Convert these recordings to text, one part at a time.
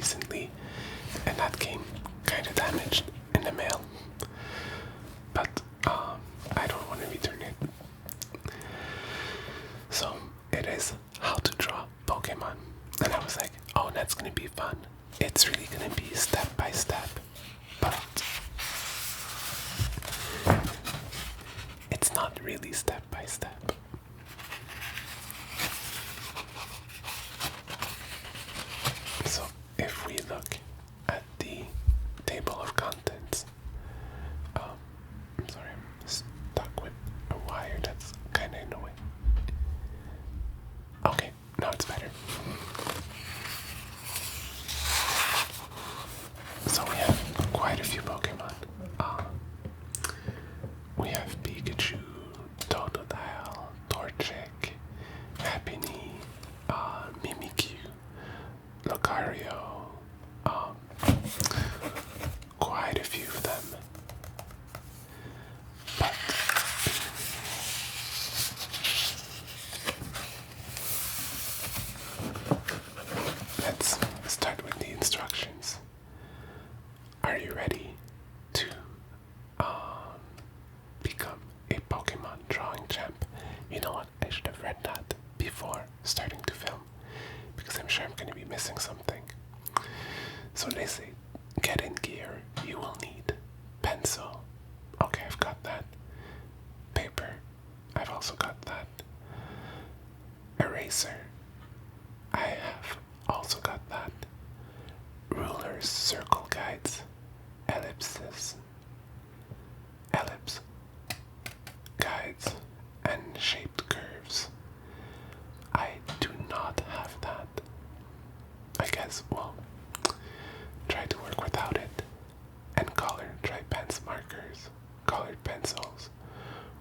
recently, and that came kind of damaged in the mail. But I don't want to return it. So it is how to draw Pokemon. And I was like, oh, that's gonna be fun. It's really gonna be step by step. But it's not really step by step. So if we look at the table of contents, I'm sorry, I'm stuck with a wire that's kind of annoying. Okay, now it's better. So we have quite a few Pokemon. We have Pikachu, Totodile, Torchic, Happiny, Mimikyu, Lucario, quite a few of them. But let's start with the instructions. Are you ready to become a Pokemon drawing champ? You know what? I should have read that before starting to film because I'm sure I'm going to be missing something. So they say, get in gear. You will need pencil. Okay, I've got that. Paper. I've also got that. Eraser. I have also got that. Rulers, circle guides, ellipses, ellipse guides, and shaped curves. I do not have that. I guess, well, try to work without it. And color, try pens, markers, colored pencils,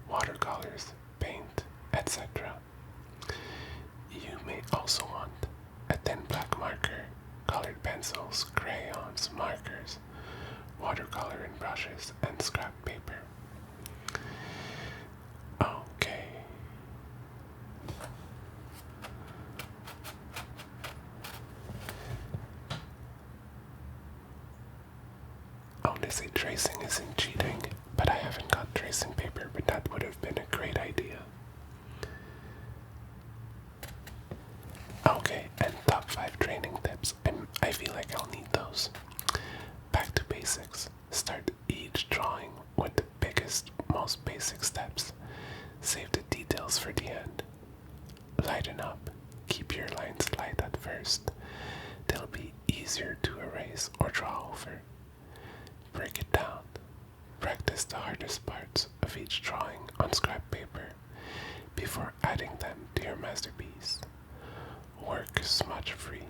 watercolors, paint, etc. You may also want a thin black marker, colored pencils, crayons, markers, watercolor and brushes, and scrap paper. Okay. Oh, they say tracing isn't cheating, but I haven't got tracing paper, but that would have been a great idea. Okay, and top 5 training tips. I feel like I'll need those. Back to basics. Start each drawing with the biggest, most basic steps. Save the details for the end. Lighten up. Keep your lines light at first. They'll be easier to erase or draw over. Break it down. Practice the hardest parts of each drawing on scrap paper before adding them to your masterpiece. Work smudge-free.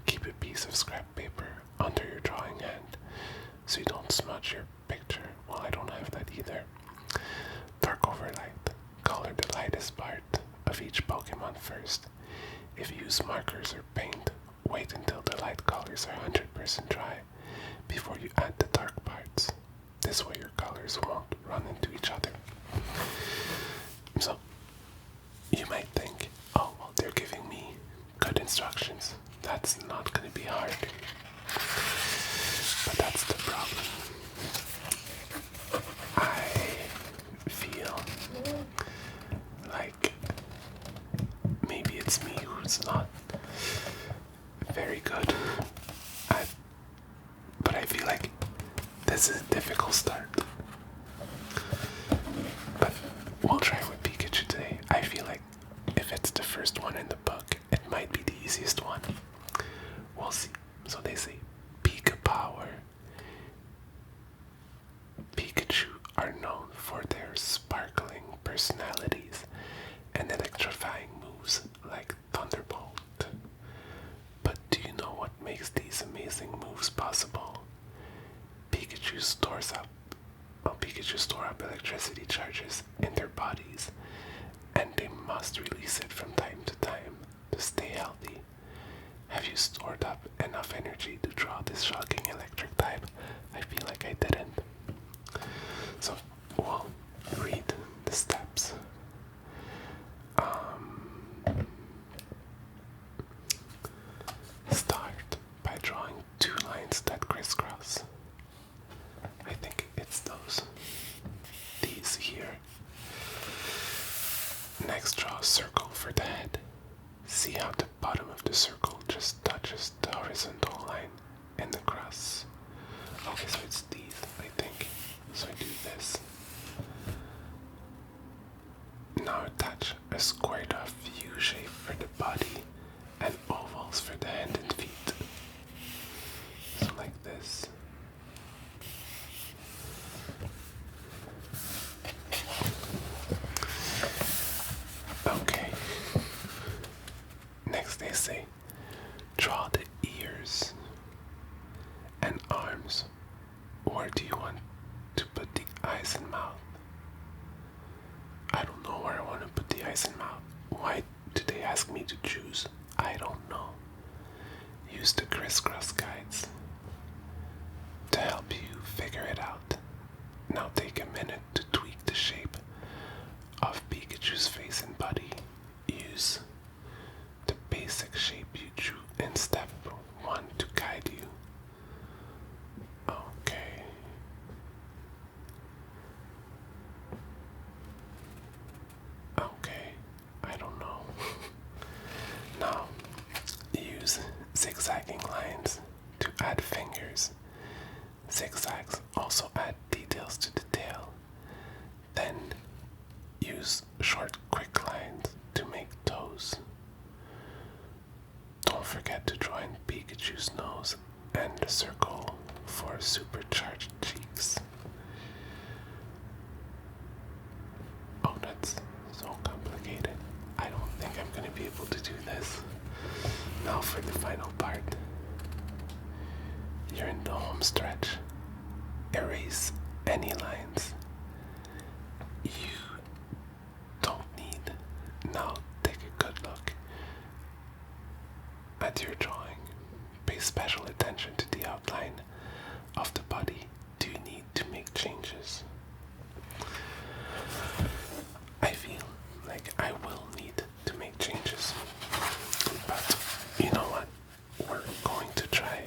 Keep a piece of scrap paper under your drawing hand so you don't smudge your picture. Well, I don't have that either. Dark over light. Color the lightest part of each Pokemon first. If you use markers or paint, wait until the light colors are 100% dry before you add the dark parts. This way your colors won't run into each other. So, you might think, oh, well, they're giving me good instructions. That's not going to be hard. But that's the problem. I feel like maybe it's me who's not very good at, but I feel like this is a difficult start. But we'll try with Pikachu today. I feel like if it's the first one in the book, it might be the easiest one. We'll see. So they say Pika Power. Pikachu are known for their sparkling personalities and electrifying moves like Thunderbolt. But do you know what makes these amazing moves possible? Pikachu store up electricity charges in their bodies, and they must release it from time to time to stay healthy. Have you stored up enough energy to draw this shocking electric type? I feel like I didn't. So we'll read the steps. Start by drawing follows the horizontal line in the cross. Okay, so it's these, I think. So I do this. Now attach a squared off U shape for the body and ovals for the hand and feet. So like this. Okay. Next they say, draw the ears and arms. Where do you want to put the eyes and mouth? I don't know where I want to put the eyes and mouth. Why do they ask me to choose? I don't know. Use the crisscross guides to help you figure it out. Now take a minute to tweak the shape of Pikachu's face and body. Use the basic shape you drew in step 1 to guide you. Okay. Okay, I don't know. Now, use zigzagging lines to add fingers. Zigzags also add details to the tail. Then use short, quick lines to make toes. Don't forget to draw in Pikachu's nose and a circle for supercharged cheeks. Oh, that's so complicated. I don't think I'm going to be able to do this. Now for the final part. You're in the home stretch. Erase any lines you don't need. Now take a good look at your drawing. Pay special attention to the outline of the body. Do you need to make changes? I feel like I will need to make changes. But you know what? We're going to try.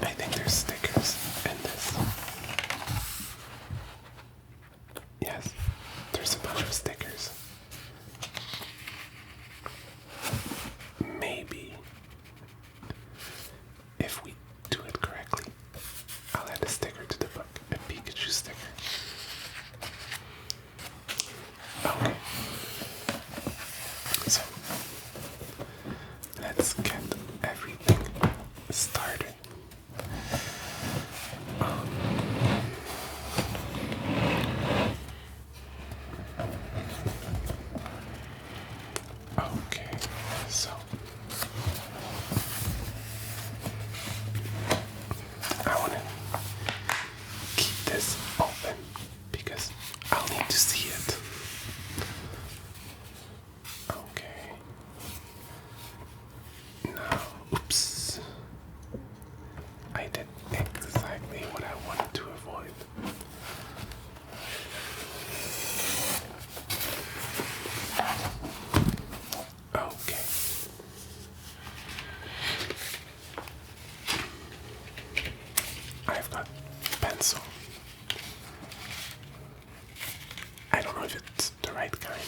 I think there's stickers in this. Yes, there's a bunch of stickers. Maybe if we do it correctly, I'll add a sticker to the book, a Pikachu sticker. Okay. So let's get everything started. Okay, so I want to keep this open because I'll need to see it. Okay. Now, oops. I did exactly what I wanted to avoid. Okay. I've got pencil. I don't know if it's the right kind.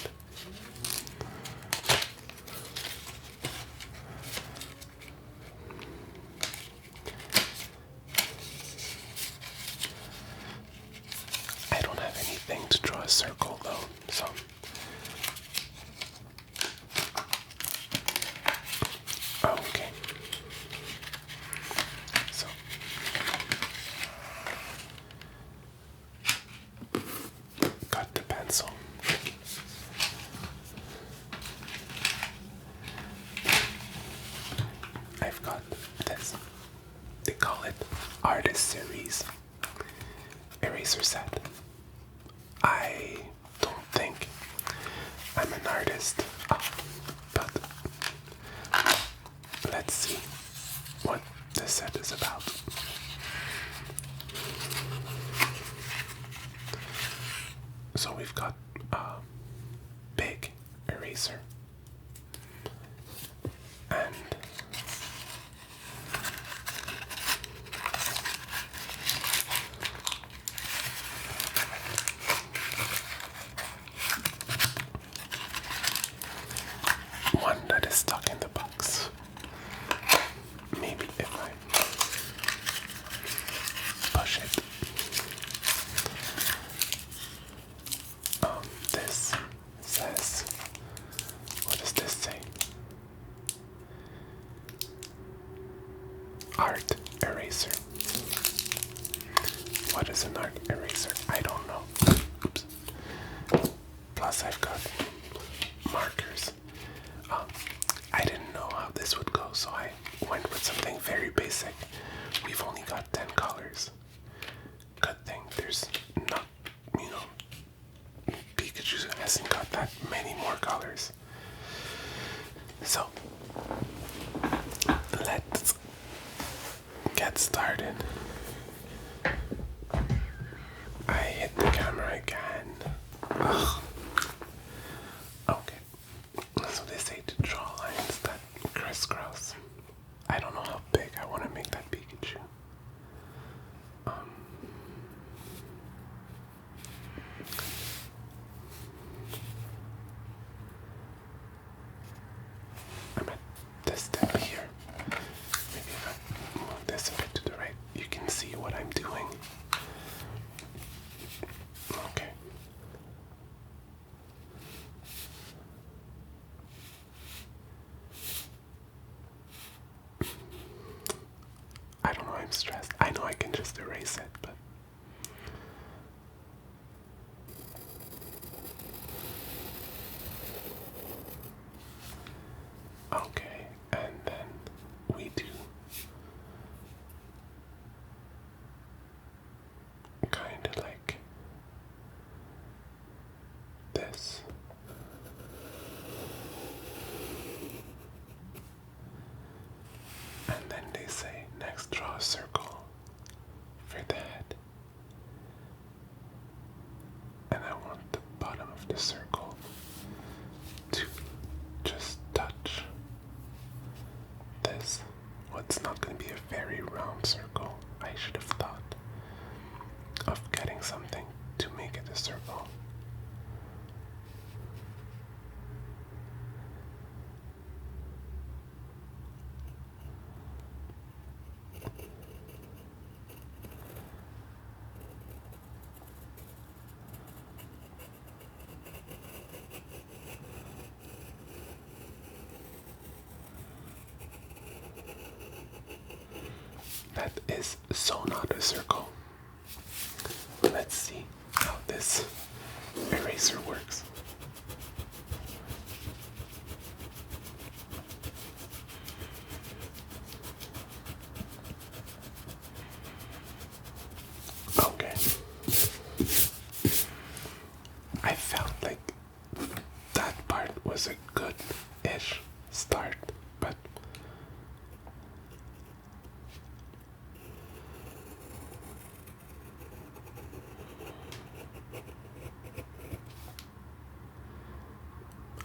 I don't have anything to draw a circle though, so okay. So got the pencil. I've got this. They call it Artist Series eraser set. I don't think I'm an artist, but let's see what this set is about. So we've got a big eraser and one that is stuck in the box. art eraser. What is an art eraser? I don't know. Oops. Plus I've got markers. I didn't know how this would go, so I went with something very basic. We've only got 10 colors. Good thing there's not, Pikachu hasn't got that many more colors. So, let's get started. I hit the camera again. Ugh. Okay, so they say to draw lines that crisscross. I don't know how big I want to make that Pikachu. I'm at this step here. Maybe if I move this a bit to the right, you can see what I'm doing. Okay. I don't know, I'm stressed. I know I can just erase it, but okay, and then we do kind of like this. And then they say, next draw a circle for the head. And I want the bottom of the circle to just touch this. Well, it's not going to be a very round circle. I should have thought of getting something to make it a circle. That is so not a circle. Let's see how this eraser works. Okay. I felt like that part was a good-ish start, but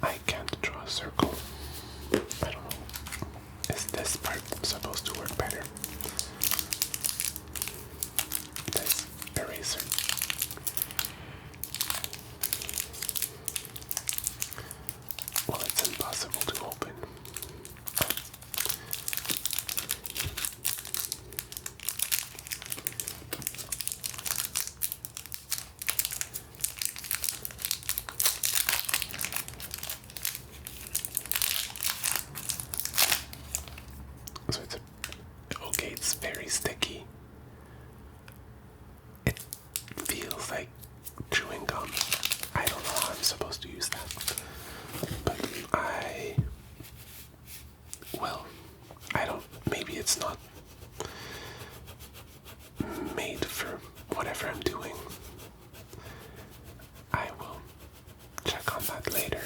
I can't draw a circle. I don't know. Is this part supposed to work better? This eraser. Well, it's impossible to open. So okay, it's very sticky. It feels like chewing gum. I don't know how I'm supposed to use that. But I don't, maybe it's not made for whatever I'm doing. I will check on that later.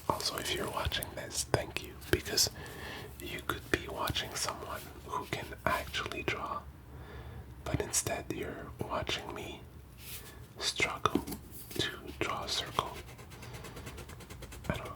Also, if you're watching this, thank you, because you could be watching someone who can actually draw, but instead you're watching me struggle to draw a circle. I don't know.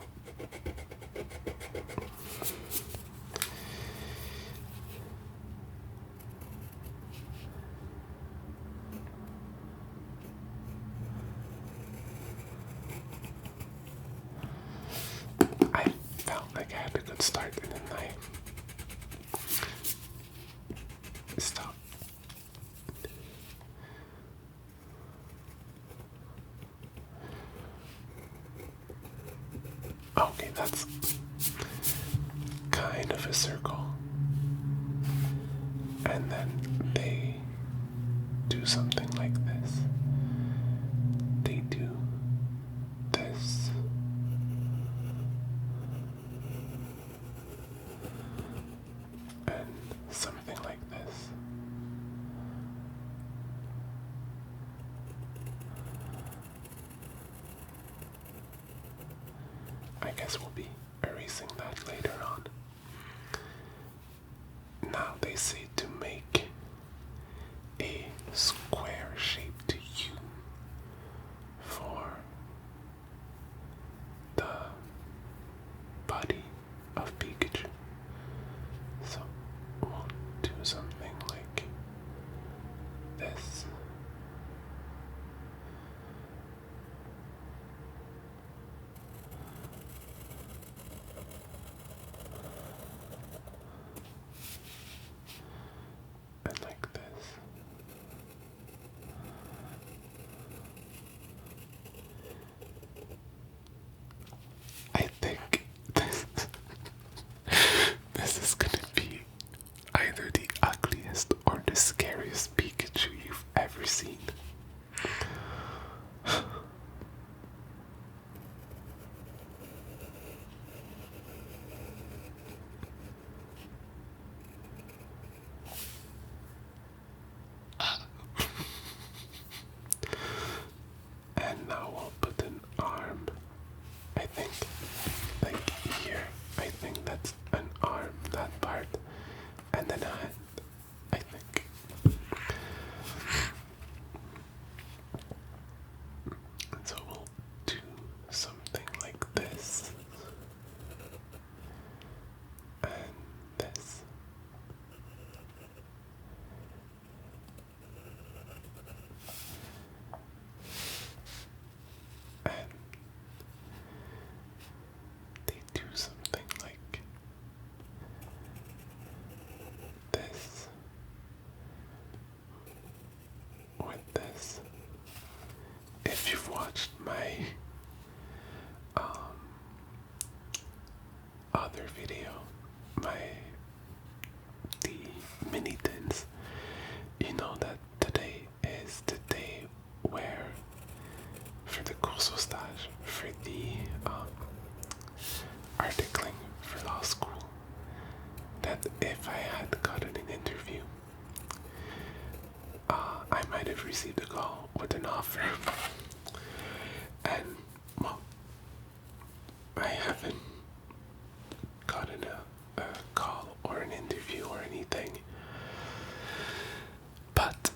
I felt like I had a good start and then I stopped. Okay, that's kind of a circle. And then they do something like this. They do this. And something like this. I guess we'll be erasing that later on. Now they say to make a square shaped U for the body of Pikachu. So we'll do something like this. And like this. I think this is gonna be either the ugliest or the scariest Pikachu you've ever seen. And now we'll put an arm. I think, like here, I think that's an arm, that part, and then a hand, I think. So we'll do something like this, and this. And they do something like this with this. If you've watched my other video, the mini tins, you know that today is the day where for the curso stage, for the articling for law school, that if I had gotten an interview, I might have received a call with an offer. And, well, I haven't gotten a call or an interview or anything. But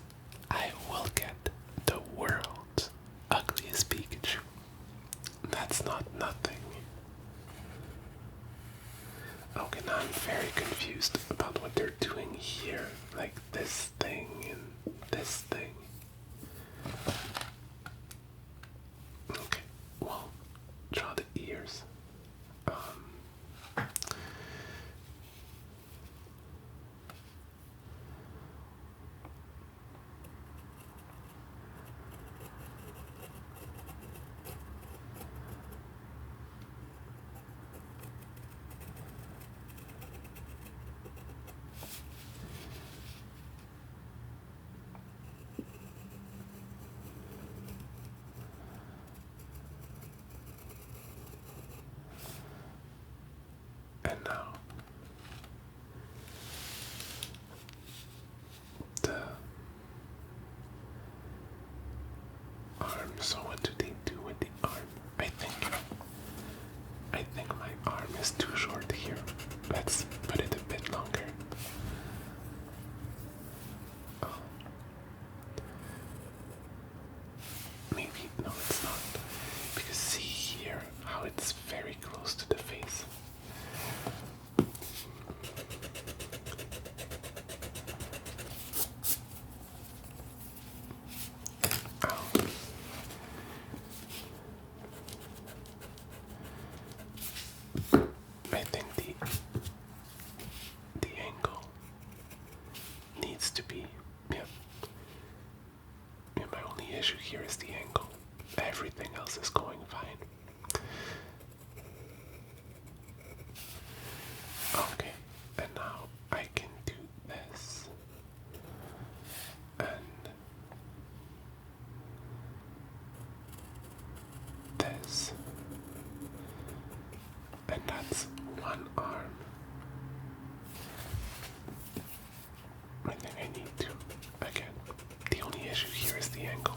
I will get the world's ugliest Pikachu. That's not nothing. Okay, now I'm very confused about what they're doing here. Like this thing and this thing. Okay, well, draw the ears. And now the arm. So what do they do with the arm? I think my arm is too short here. Let's put it a bit longer. Maybe, no, it's not. Because see here how it's very close to the face. I think the angle needs to be, yeah. My only issue here is the angle. Everything else is going fine. Okay. that's one arm. I think I need to. Again, the only issue here is the angle.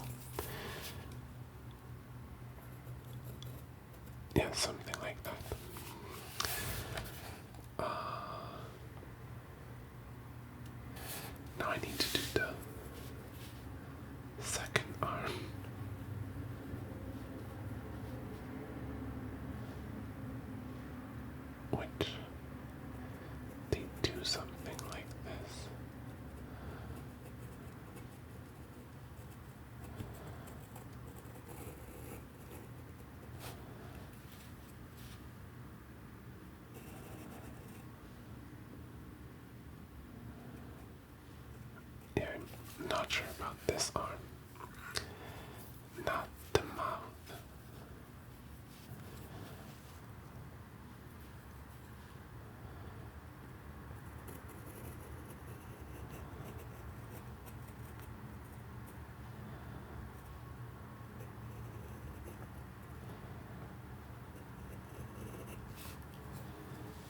Yeah, something like that. Now I need to do the second arm. Which they do something like this. Yeah, I'm not sure about this arm. Not the mouth.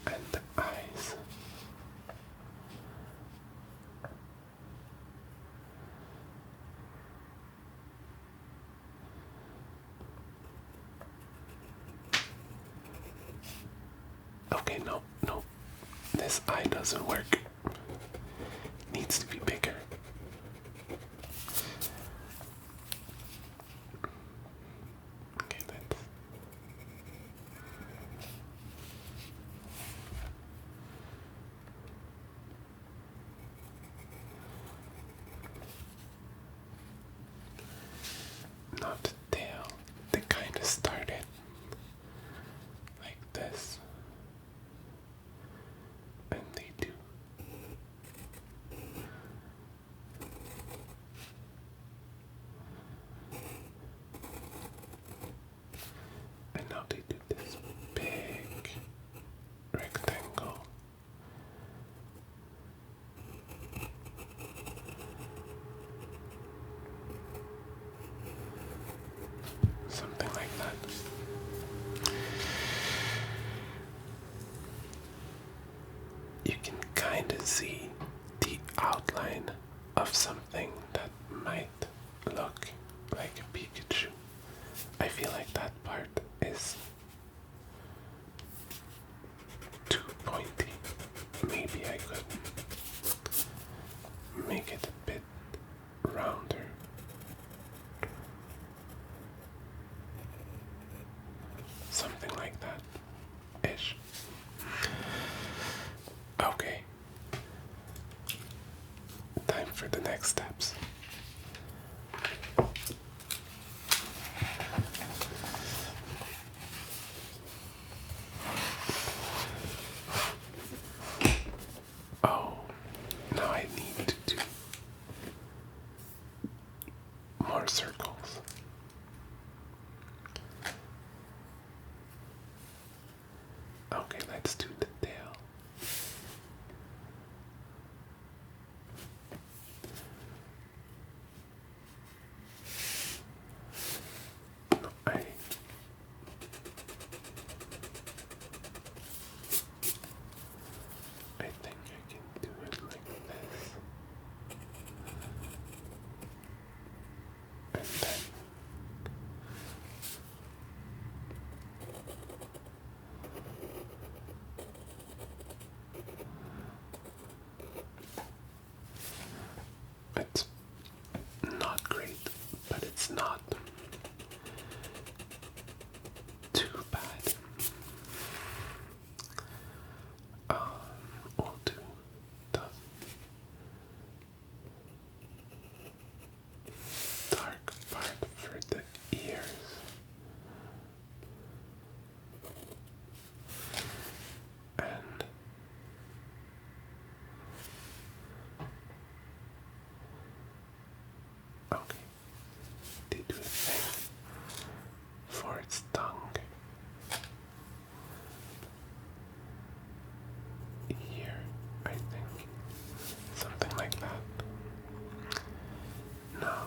And the eyes. Okay, no, no. This eye doesn't work. Needs to be bigger. Okay, let's. Not the tail. They kind of started like this. And they do. And now they do this big rectangle. Something like that. You can kind of see the outline of something that might look like a Pikachu. I feel like that part is too pointy. Maybe I could make it a bit rounder. Something like that. Ish. Okay. Time for the next steps. Oh, now I need to do more circles. Okay, let's do the tail. I think I can do it like this. And then it's not great, but it's not too bad. We'll do the dark part for the ears. And okay, they do a thing for its tongue. Here, I think. Something like that. Now,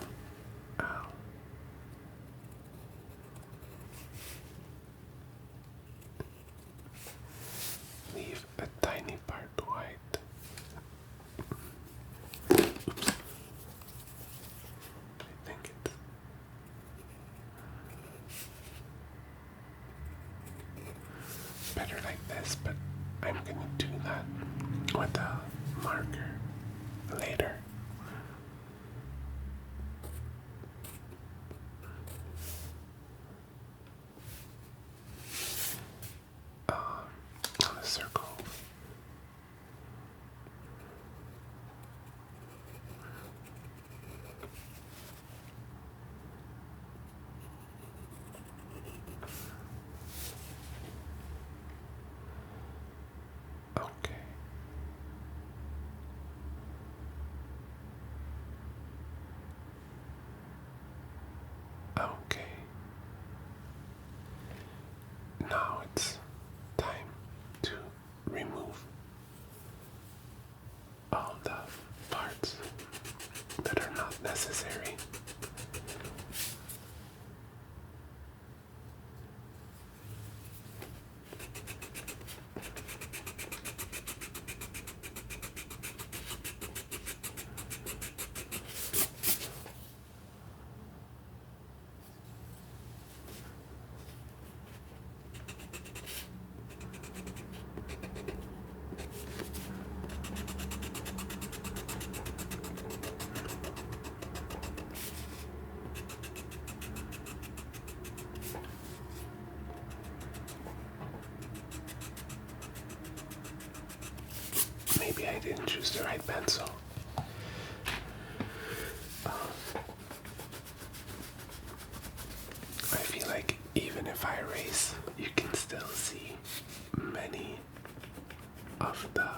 maybe I didn't choose the right pencil. I feel like even if I erase, you can still see many of the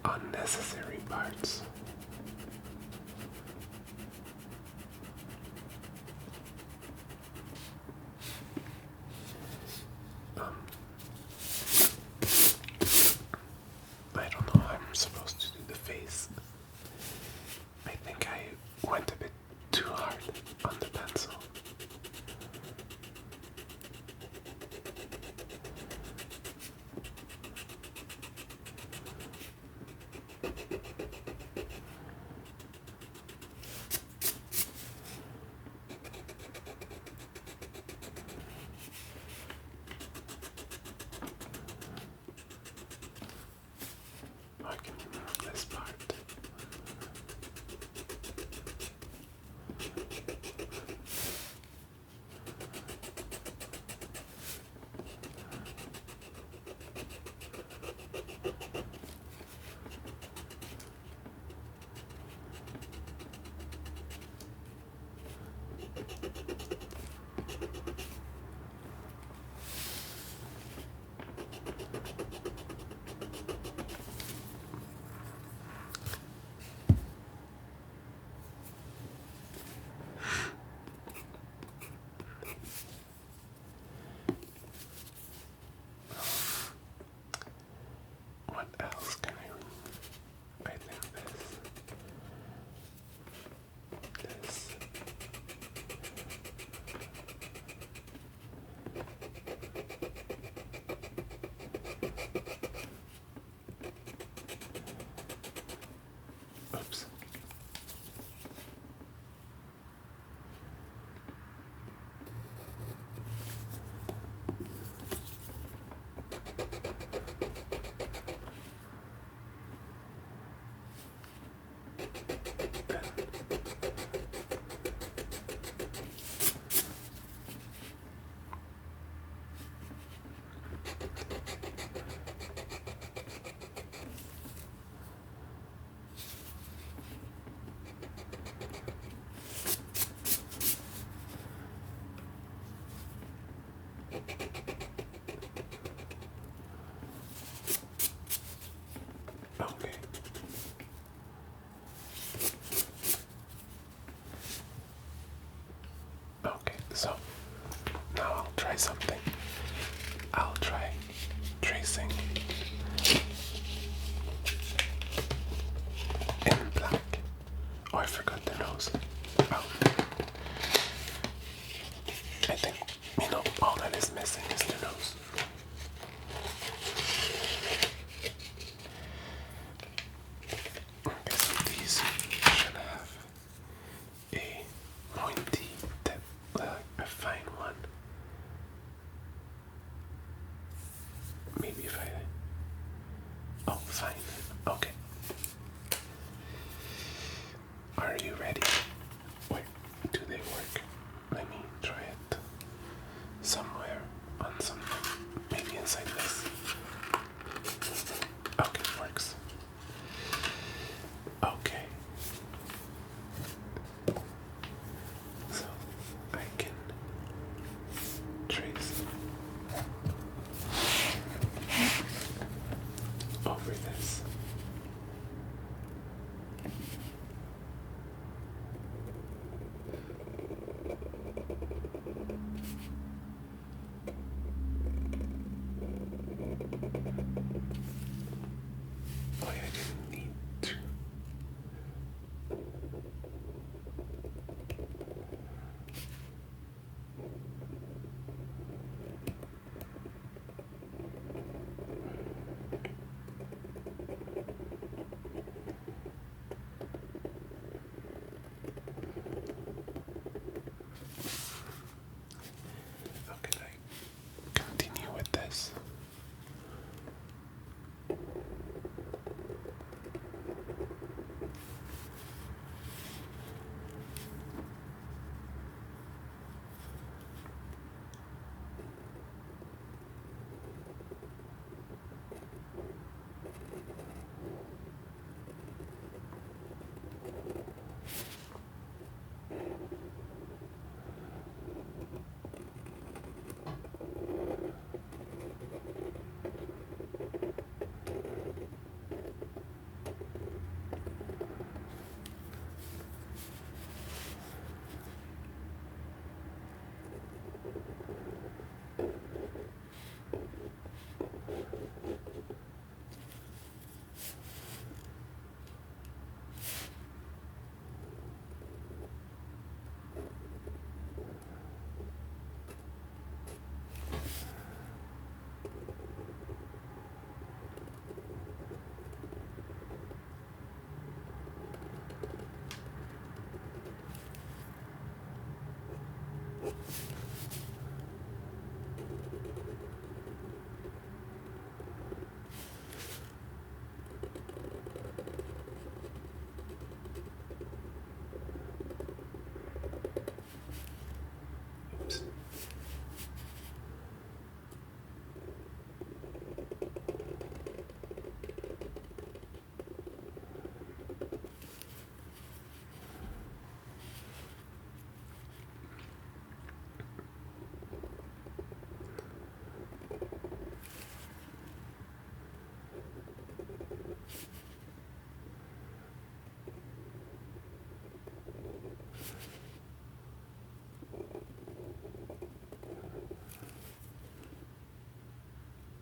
unnecessary parts. I don't know how I'm supposed to do the face. I think I went a bit too hard on the pencil.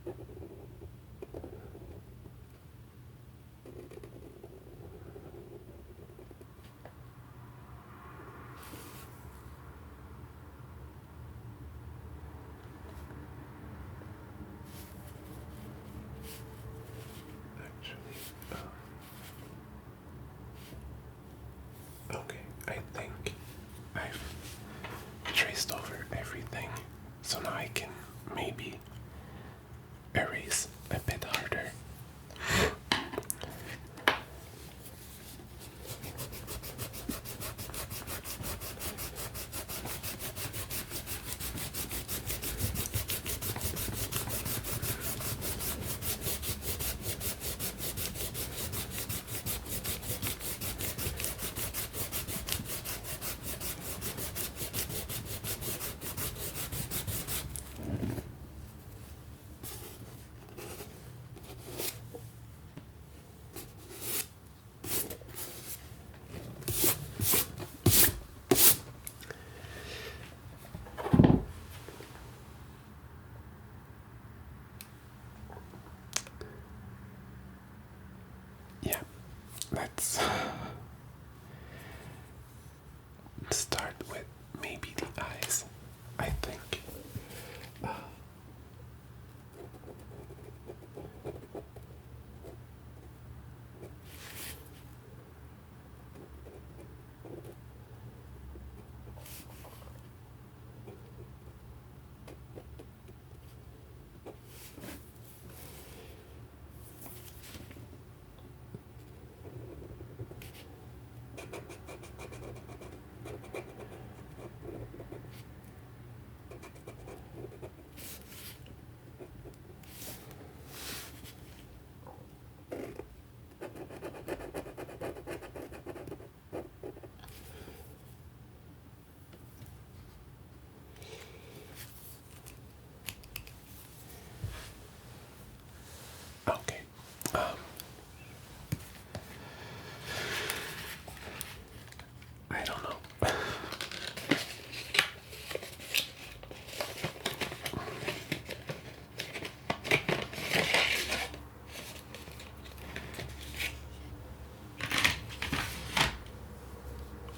Actually, okay, I think I've traced over everything, so now I can maybe erase a bit harder. Yeah, let's start with maybe the eyes. I think. Okay. I don't know.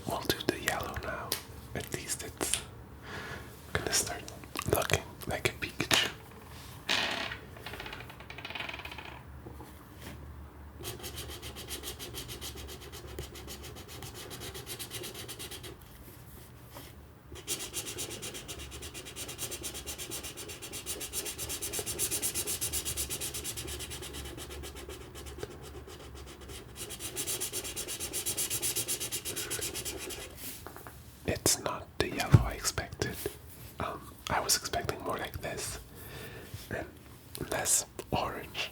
We'll do the yellow now. At least it's gonna start looking like a Pikachu. It's not the yellow I expected. I was expecting more like this and less orange.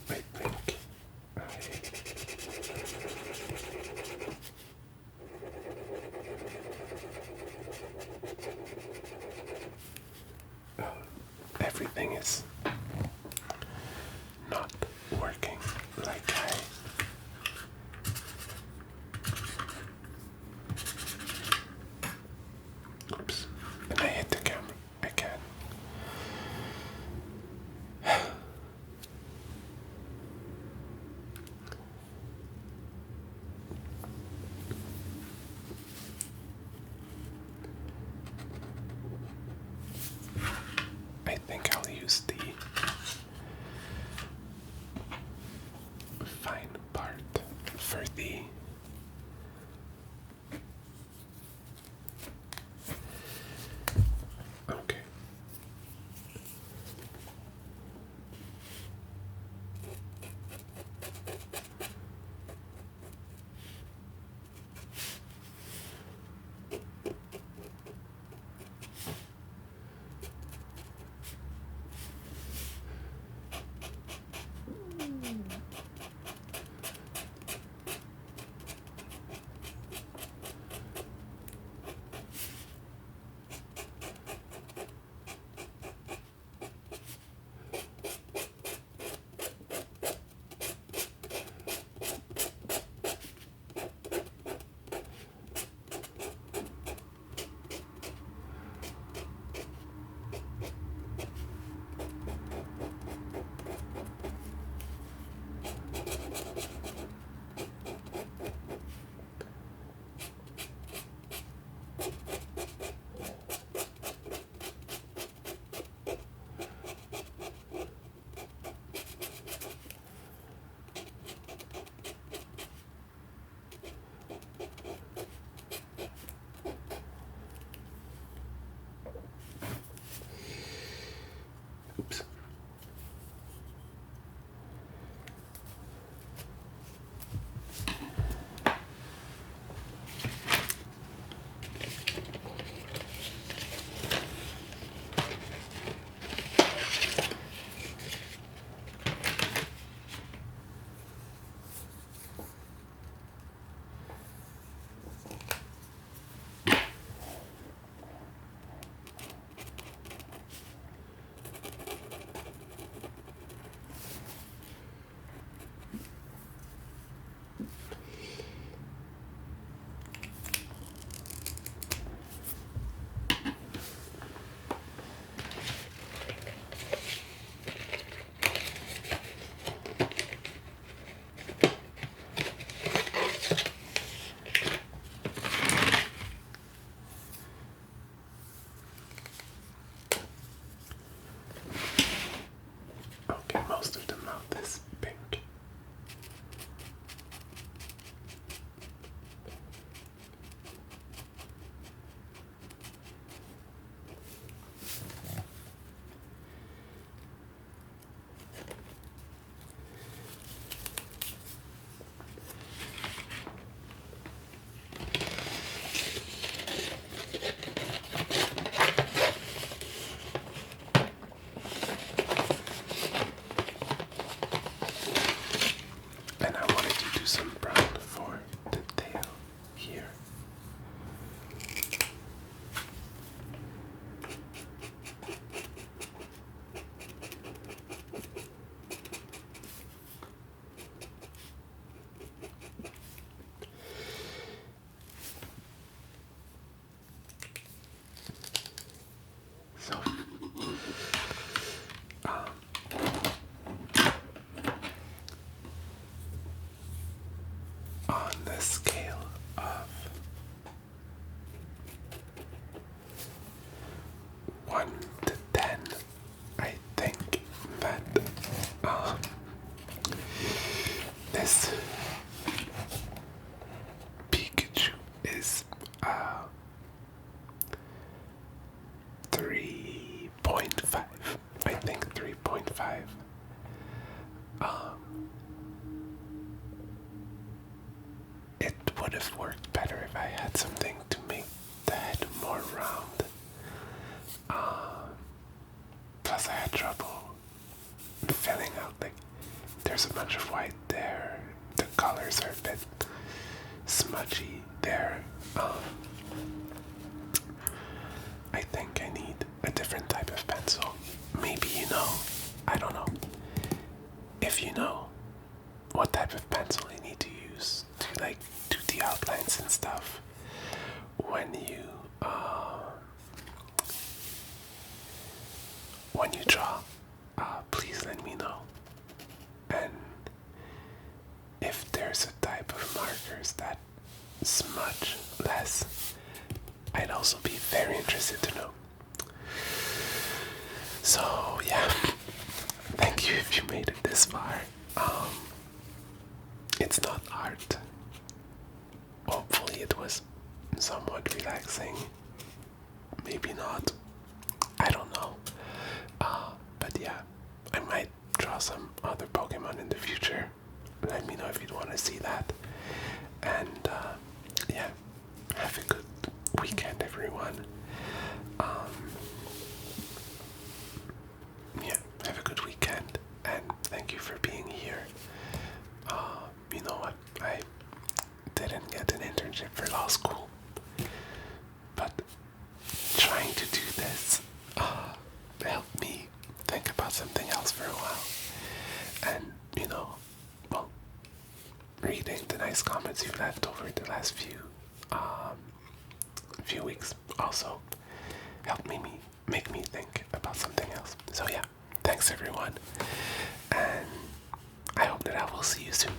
I think everything is not working like oops, and I hit the camera again. I think I'll use the for the okay. Oops. Okay, most of the mouth is pink. And I wanted to do some brown for the tail here. So, on the scale of 1 to 10, I think that this Pikachu is 3.5. I think 3.5. It would have worked better if I had something to make the head more round. Plus, I had trouble filling out, like, there's a bunch of white there. The colors are a bit smudgy there. I think I need a different type of pencil. Maybe you know. I don't know. If you know what type of pencil you need to use to like do the outlines and stuff when you draw, please let me know. And if there's a type of markers that smudge less, I'd also be very interested to know. So yeah, thank you if you made it this far. it's not art. Hopefully, it was somewhat relaxing. Maybe not. I don't know. But yeah, I might draw some other Pokemon in the future. Let me know if you'd want to see that. And yeah, have a good weekend, everyone. Yeah, have a good weekend, and thank you for being here. You know what? I didn't get an internship for law school, but trying to do this helped me think about something else for a while. And, well, reading the nice comments you've left over the last few weeks also helped make me think about something else. So yeah, thanks everyone, and I hope that I will see you soon.